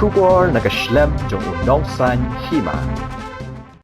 Shubor nakaslem jong udongsan hima.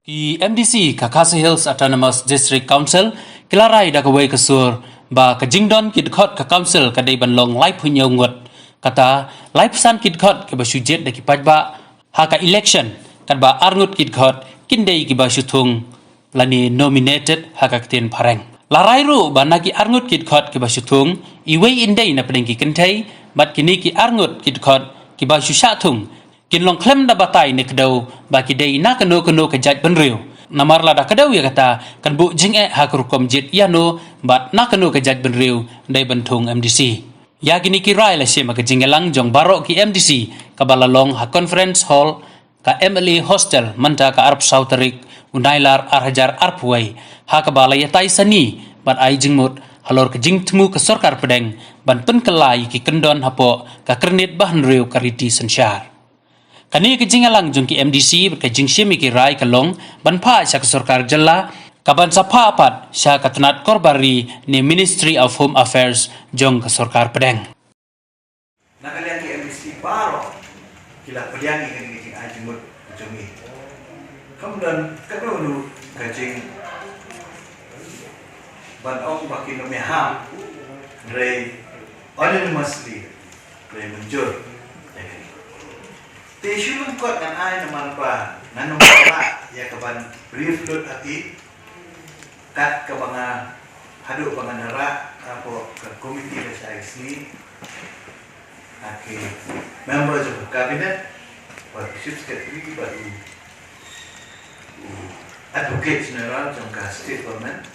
Ki MDC Kakasi Hills Autonomous District Council kilarai da kawai kasur ba ka jingdon kidkhot ka council ka dai banlong lai phunyo ngot kata lai psan kidkhot ke ba sujet da ki pajba ha ka election kan ba arngut kidkhot kindai ki ba suthung lani nominated ha ka tin phareng larai ru ba na ki arngut kidkhot ke ba suthung iwei indai na pedeng ki kentai bat kini ki arngut kidkhot ki ba susha thung kin long klem da batai ne kedau ba ki dei na kano ka jaj benriu namar la da kedau ya kata kan bu jing ha krukom jit yano bat na kano ka jaj benriu dai bentung MDC ya gini ki rai la sema ka jingelang jong barok ki MDC ka balalong ha conference hall ka MLA hostel manta ka arp sautarik unailar arhajar arpwai ha ka balai tai sani bat ai jingmut halor ka jing temu ka sarkar pedeng ban pen kelai ki kendon hapo ka kernit bahan riu kariti sensyar kani ke jingalang jong ki MDC ke jingshimi ki rai kalong ban pha sya ka sarkar jalla kaban sapha apat sya ka tanat korbari ni Ministry of Home Affairs jong ka sarkar pedeng nakalian ki MDC baro kila peliangi kan ki ajimut jongi kemudian kedulu kajing ban ong bakin meham re anonymously re muncul Tesyulun kot kan ay naman pa nanong pala ya kaban brief load ati kat ka mga hado panganara apo ka committee sa IC aki members of the cabinet or chief secretary baru advocates general jong ka state government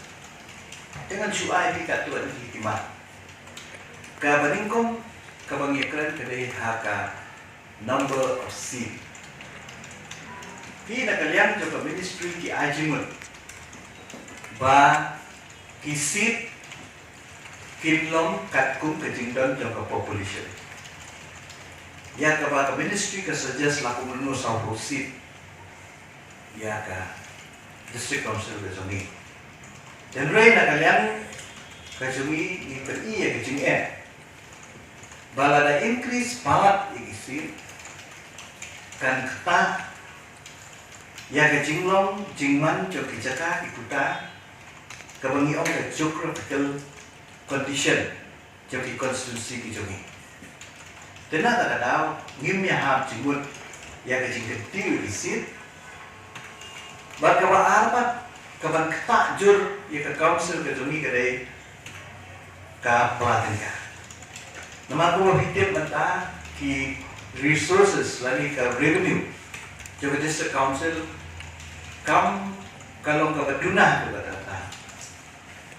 dengan suai di katuan hikimah kabaningkong kabangikran kadai haka number of seat. Di nakaliang jong ministry ki ajimun ba ki seat kinlong katkum kejingdon jong ka population. Ya ka ba ka ministry ka suggest laku menu sa seat. Ya ka district council ka jongi. Dan ray nakaliang ka jongi ni peri ya kejing balada increase palat seat kan kata ya ke jinglong jingman jo kijaka ikuta kabangi ong ke geographical condition jo ki constituency ki jongi tena ta kadau ngim ya hab jingmut ya ke jing ketiu isit ba ka ba arpat kaban kata jur ya ke council ke jongi kadai ka pratinga nama ko hitip mata ki resources lagi ka revenue jo district council kam kalong ka baduna ko kata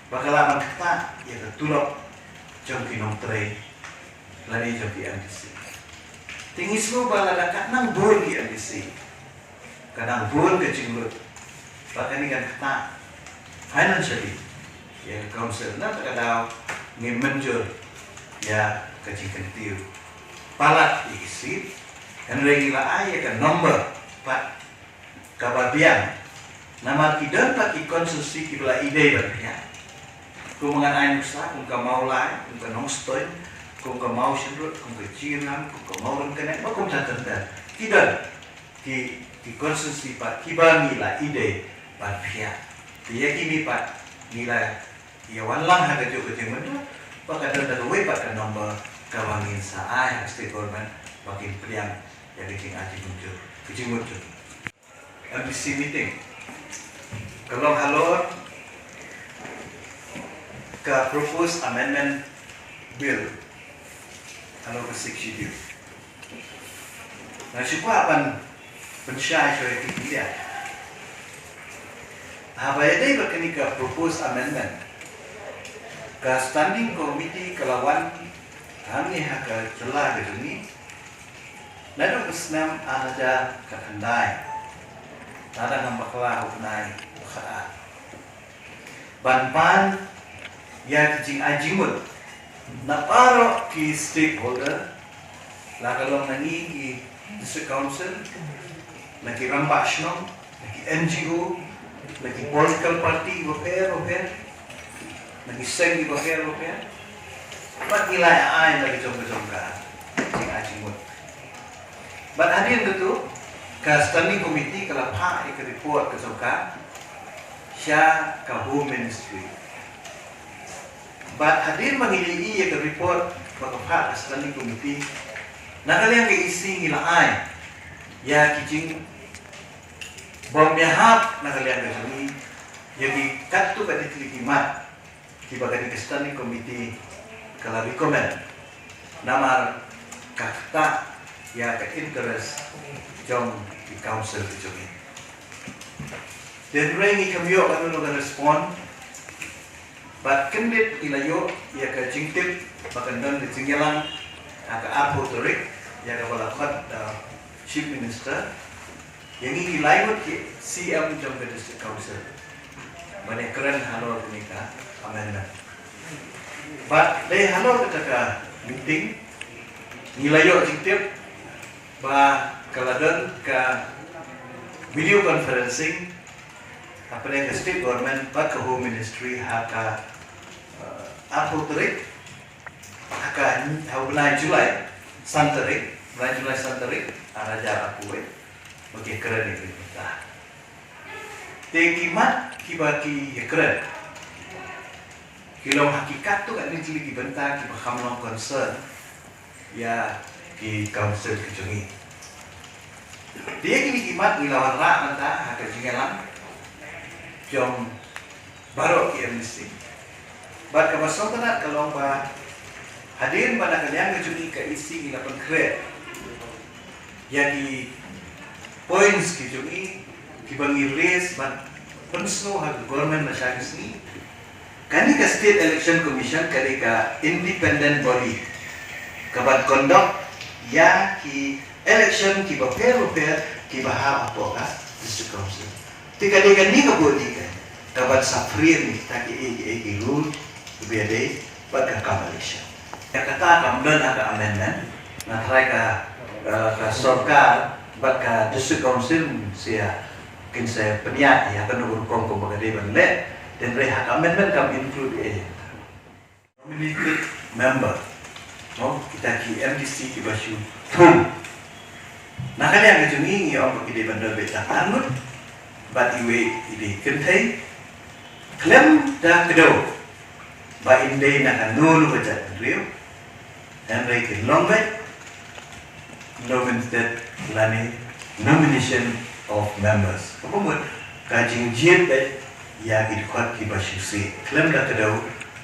bakala man kata ya tulok jong kinong tre lagi jong ki MDC tingis mo bala ka nang bol ki MDC kanang bol ke jinglut bakani kan kata financially ya council na takadaw ngimenjur ya kajing tiu palat isi dan regila ayah kan nomor pak kababian nama kidan pak konsulsi kibla ide berya kung mga ayon sa kung ka mau lai kung ka nongstoy kung ka mau sindrot kung ka jiran kung ka mau rengkenek kung tatanda kidan ki konsulsi pak kiba nila ide berya dia kini pak nila ya walang hada jo kejemen pak ada dawai pak kan nomor kawangin sa ay state government makin priang yang bikin aji muncul MDC meeting kalau halor ke proposed amendment bill halor ke 6 schedule nah siapa akan pensyai syarikat dia apa yang berkini ke proposed amendment ke standing committee kelawan kami haka celah geduni lalu kesenam ada kehendai ada ngambaklah huknai khaa ban ya kijing ajimut naparo ki stakeholder la kalau nangi ki district council lagi rambak snom lagi NGO lagi political party boker lagi seng boker Pat nilai ay lagi jongga-jongga sing ajimut But hadin itu ke standing committee kalau pak ke report ke soka sya ke home ministry. But hadin mangili ke report ke pak ke standing committee nakaliang ke isi ngilaay ya kijing bom yahap nakaliang ke sini jadi katu ka ditilikimat kibaga di standing committee kalau recommend namar kakta ya ke interest jom di council ke jogi. Dan rengi kamiyo kanu no respond but kendit ilayo ya ke jingtip bakandon di jingyalang aga apo torik ya ke balakot chief minister yang ini lainut ke CM jom ke district council mana keren halor nikah amendment but they halor ke meeting nilayo jingtip ba kaladon ke video conferencing apa yang ke state government ba ke home ministry haka apo terik haka bulan Julai santerik araja apuwe bagi keren itu kita tekimat kibaki keren kilong hakikat tu kan ni cili kibentak kibahamlong concern ya di council kejungi. Dia kini kimat ilawan rak mata haka jingalang jom baru KMC. Bat kabasong tanat kalau ba hadir pada kalian kejungi ke isi ilapan kred. Jadi points kejungi kibangi race bat pensno hak government masyarakat ni. Kani ke State Election Commission kali ke independent body. Kabat conduct ya ki election ki fair ki bahar apa ka district council. Tika ni ka bodi ka kabat safrir ni taki egi rule biade bat ka Malaysia. Ya kata kamdan ada amendment na try ka sarkar bat ka district council sia kinsa peniat ya kan urukong ko bagade banle dan rehat amendment kam include nominated member. Oh, kita ki MDC ki basu thum nakali ang jungi ang pagide bandar beta anut bat iwe ide kentai klem da kedo ba inde na kanunu baca rio and they can long way nomination of members kapumut kajing jit ya ki khot ki basu si klem da kedo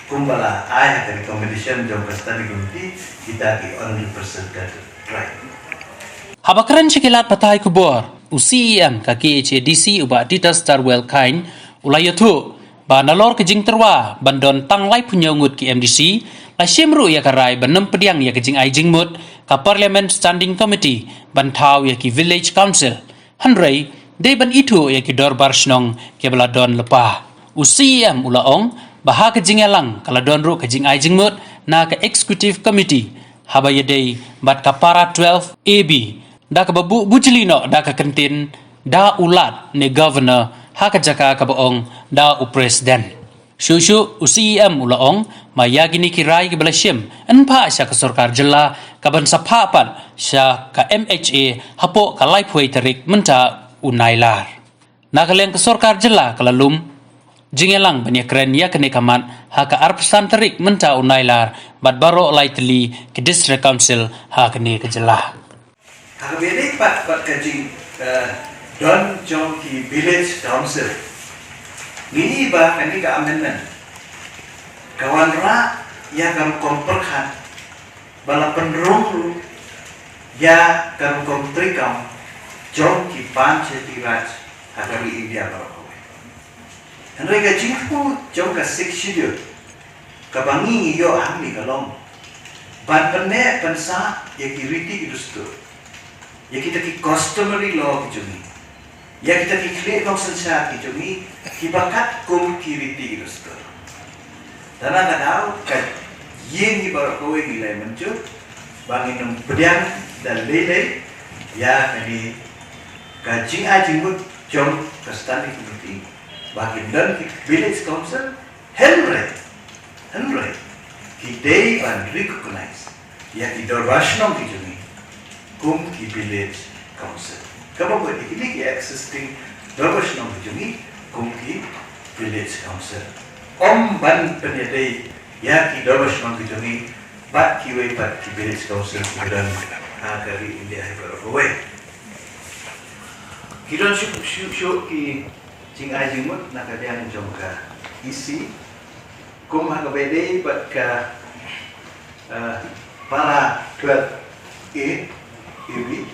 kumbala ayah dari competition jom kastani committee kita ki 100% right. Habakran sikilat patay kubor UCEM ka KHADC uba Dita Starwell Kain ulayatu ba nalor kejing terwa bandon tanglay punyongut ki MDC la shimru ya karai banem pediang ya kejing ai jingmut ka Parliament Standing Committee bantau ya ki Village Council handrei de ban itu ya ki dorbar snong ke beladon lepah UCEM ulaong baha kejingelang kala donru kejing ai jingmut na ke Executive Committee habayadei bat kapara 12 AB da ka babu bujlino da ka kentin da ulat ne governor ha ka jaka ka baong da u president shushu UCEM ulaong mayagini kirai ke belashim enpa sya ka sarkar jela ka ban sapapan sya ka MHA hapo ka laipoi tarik menta unailar nakaleng ka sarkar jela kalalum jingelang banyak keren ya kene kaman haka arpsan terik menta unailar bat baro lightly ke district council ha kene kejelah Haka bede pat kajing don jom ki village council ni ba kani ka amendment kawan ra ya kam komperkan bala penrung ya kam komtrikam jom ki panchayati raj haka ri India baro Henry ka jingpu jom ka 6 schedule ka bangi yo hamli kalong ban penne pensa ya ki riti idustu ya kita ki customary law ki jumi ya kita ki clear council sha ki jumi ki bakat kum ki riti idustu dana kadau ka yin hi bar ko ni lai mencu bangi nang pediang dan lele ya kani ka jing a jingmut jom ka standing committee Bakin dan village council Henry ki day and recognize ya ki dorvashnom ki jumi kum ki village council. Kamu buat ini ki existing Dorbas nong kejungi kum ki village council. Om ban penyedai ya ki Dorbas nong kejungi bat ki village council kiran kari India berapa kiran syuk ki jing ajimut nak ada yang jongka isi kum hakabede bat ka para tuat iwi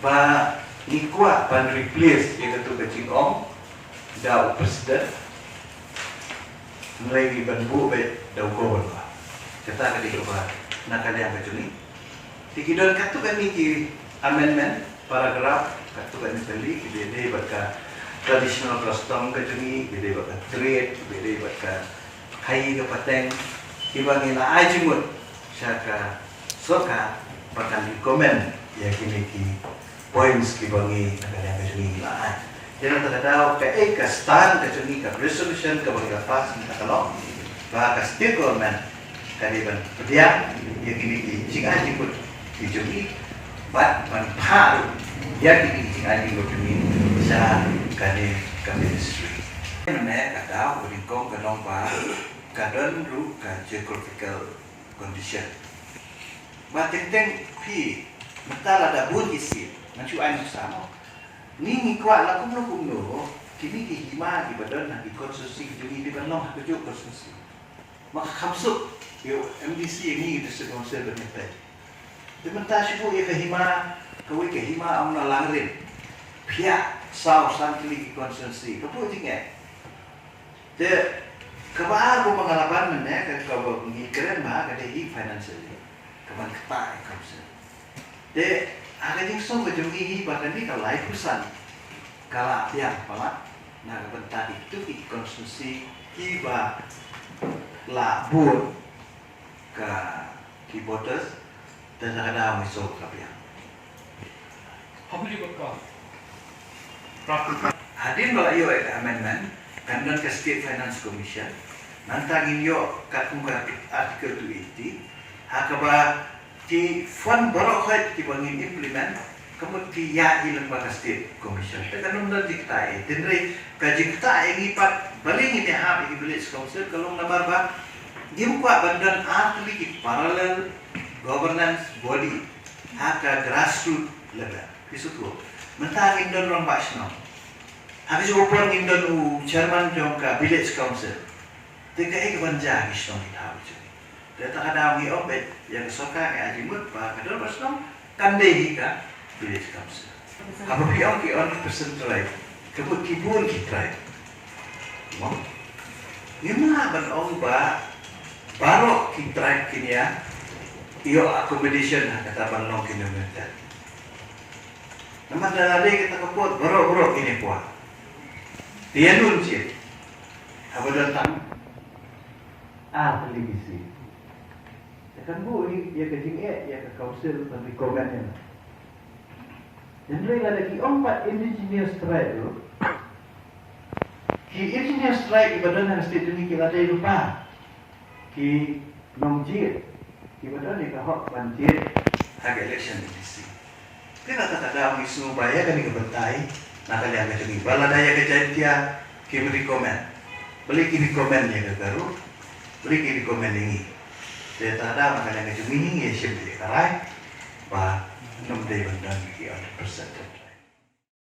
ba nikwa ban replace ia kata kacing om dau presiden mulai di ban bu bet dau gobel ba kata kadi ba nak ada yang kacuni tikidon katu kami ki amendment paragraf katu kami beli bede baka traditional custom kacuni bede baka trade bede baka hai ke pateng kibangi la ajimut syaka soka bahkan di komen ya kini ki points kibangi nakala kacuni la jadi terkadang ke stand kacuni ke resolution ke bagi pas kita kalau bahkan state government kadiban dia ya kini ki jing ajimut dijungi bat manfaat ya kini jing ajimut ini sa kani ministry mana kata berikong kenong pa kadon ru ka geographical condition ba teng pi mentala da bun isi manchu ai sama ni kwa la kum no kini ki hima di badan na di konstitusi jadi di banong ke jo konstitusi maka khamsuk yo MDC ini di sekonsel bernetai di mentah sibu ya ke hima kawi ke hima amna langrin pia sau santli ki konstitusi kapu tinggal de kebaru pengalaman mana kalau mengikiran mah kada hi financially kaman ketai kamsa de ada yang so berjumpa hi bahkan ni kalau lain perusahaan kalau tiang pala nah bentar itu di konstitusi hiba labur ke keyboarders dan ada misal kapian Habis berkah. hadir bala iyo amendment kandan ke State Finance Commission nantangin yo katungga artikel 280 hakaba ti fund baru kait ti bangin implement kemudian ti ya ilang baka State Commission tekanum dan diktai tenre kajikta engipat baling ini ha di village council kalau nabar ba gimpa bandan atli di parallel governance body haka grassroots level isutu mentangin don orang basno habis open indon chairman jongka village council teka banja gisong kita habis data kada ngi obet yang soka ke ajimut pa kador basno kande hika village council apa pion ki on percent try kebut kibun ki try mo yuna ban ong ba baro ki try kinia iyo accommodation kata ban long kilometer nama dalade kita kepot baro ini kuat dia nunci apa datang televisi kan bu ini ya ke jing'e ya ke council dan rekomennya dan mereka lagi empat indigenous tribe tu ki indigenous tribe ibadah yang state ini kita ada lupa ki nongjir ibadah ni ke hak banjir harga election ini kita tak ada isu bayar kan kebentai nak kalian kecil bala daya kejadian ki rekomen beli ki rekomen ya ke baru beli ki rekomen ini dia tak ada makanan kecil ini ya sih dia karai bah 6 day bandang ki 100%